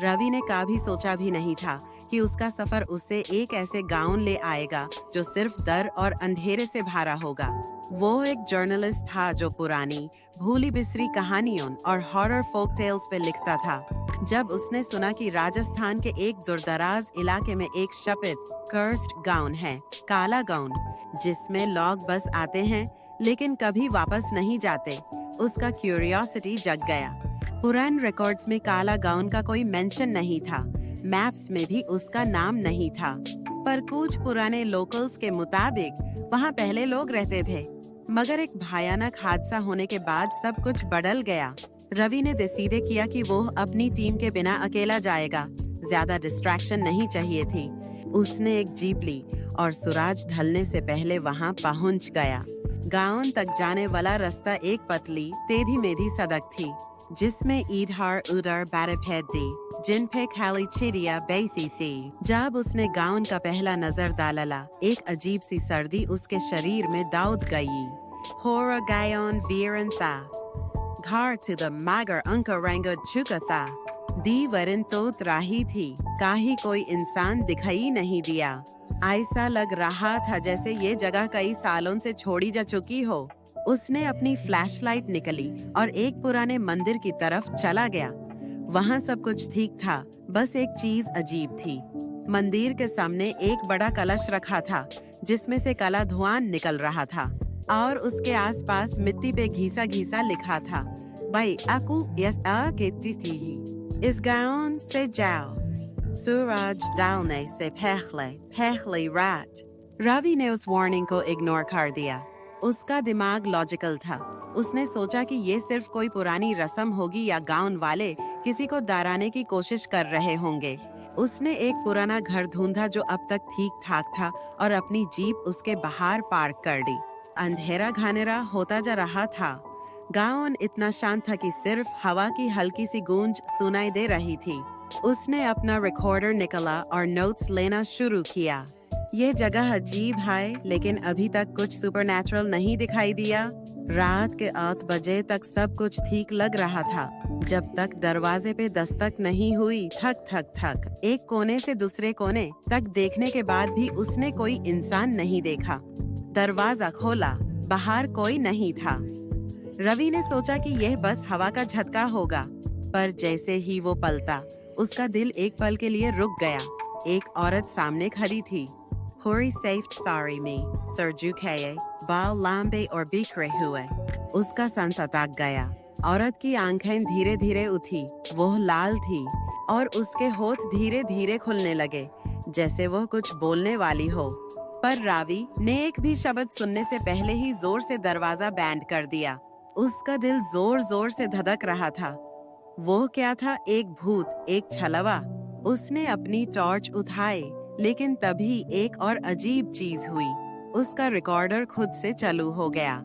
रवि ने कभी सोचा भी नहीं था कि उसका सफर उससे एक ऐसे गांव ले आएगा जो सिर्फ डर और अंधेरे से भरा होगा। वो एक जर्नलिस्ट था जो पुरानी भूली बिसरी कहानियों और हॉरर फोक टेल्स पे लिखता था। जब उसने सुना कि राजस्थान के एक दूरदराज इलाके में एक शापित कर्स्ड गांव है, काला गांव, जिसमें लोग बस आते हैं लेकिन कभी वापस नहीं जाते, उसका क्यूरियोसिटी जग गया। पुराने रिकॉर्ड्स में काला गांव का कोई मेंशन नहीं था, मैप्स में भी उसका नाम नहीं था, पर कुछ पुराने लोकल्स के मुताबिक वहां पहले लोग रहते थे। मगर एक भयानक हादसा होने के बाद सब कुछ बदल गया। रवि ने डिसाइड किया कि वो अपनी टीम के बिना अकेला जाएगा, ज्यादा डिस्ट्रैक्शन नहीं चाहिए थी। उसने एक जीप ली और सूरज ढलने से पहले वहां पहुंच गया। गांव तक जाने वाला रास्ता एक पतली टेढ़ी मेढ़ी सड़क थी, जिसमें इधर उधर बैरिकेड थी, जिन पे खाली चिड़िया बैठी थी। जब उसने गांव का पहला नजर डाला, एक अजीब सी सर्दी उसके शरीर में दौड़ गई। होरा गायन वीरन था, घर to the mager अंक रंग चुका था। दीवारें तो त्राही थी, कहीं कोई इंसान दिखाई नहीं दिया। ऐसा लग रहा था जैसे ये जगह कई सालों से छोड़ी जा चुकी हो। उसने अपनी फ्लैशलाइट निकली और एक पुराने मंदिर की तरफ चला गया। वहाँ सब कुछ ठीक था, बस एक चीज अजीब थी। मंदिर के सामने एक बड़ा कलश रखा था, जिसमें से काला धुआं निकल रहा था और उसके आसपास मिट्टी पे घिसा घिसा लिखा था, भाई आकू यस आ के इस गांव से जाओ, सूरज डालने से पहले रात। रवि ने उस वार्निंग को इग्नोर कर दिया। उसका दिमाग लॉजिकल था। उसने सोचा कि ये सिर्फ कोई पुरानी रस्म होगी या गांव वाले किसी को डराने की कोशिश कर रहे होंगे। उसने एक पुराना घर ढूंढा जो अब तक ठीक ठाक था और अपनी जीप उसके बाहर पार्क कर दी। अंधेरा घनेरा होता जा रहा था। गांव इतना शांत था कि सिर्फ हवा की हल्की सी गूंज सुनाई दे रही थी। उसने अपना रिकॉर्डर निकाला और नोट्स लेना शुरू किया। ये जगह अजीब है, लेकिन अभी तक कुछ सुपरनैचुरल नहीं दिखाई दिया। रात के 8 बजे तक सब कुछ ठीक लग रहा था, जब तक दरवाजे पे दस्तक नहीं हुई। ठक ठक ठक। एक कोने से दूसरे कोने तक देखने के बाद भी उसने कोई इंसान नहीं देखा। दरवाजा खोला, बाहर कोई नहीं था। रवि ने सोचा कि यह बस हवा का झटका होगा, पर जैसे ही वो पलटा, उसका दिल एक पल के लिए रुक गया। एक औरत सामने खड़ी थी, होरी सेफ्ट साड़ी में, सर झुकाए, बाल लंबे और बिखरे हुए। उसका सन सटक गया। औरत की आंखें धीरे धीरे उठी, वो लाल थी और उसके होठ धीरे धीरे खुलने लगे, जैसे वो कुछ बोलने वाली हो। पर रवि ने एक भी शब्द सुनने से पहले ही जोर से दरवाजा बैंड कर दिया। उसका दिल जोर जोर से धड़क रहा था। वो क्या था? एक भूत, एक छलवा। उसने अपनी टॉर्च उठाई, लेकिन तभी एक और अजीब चीज हुई। उसका रिकॉर्डर खुद से चालू हो गया।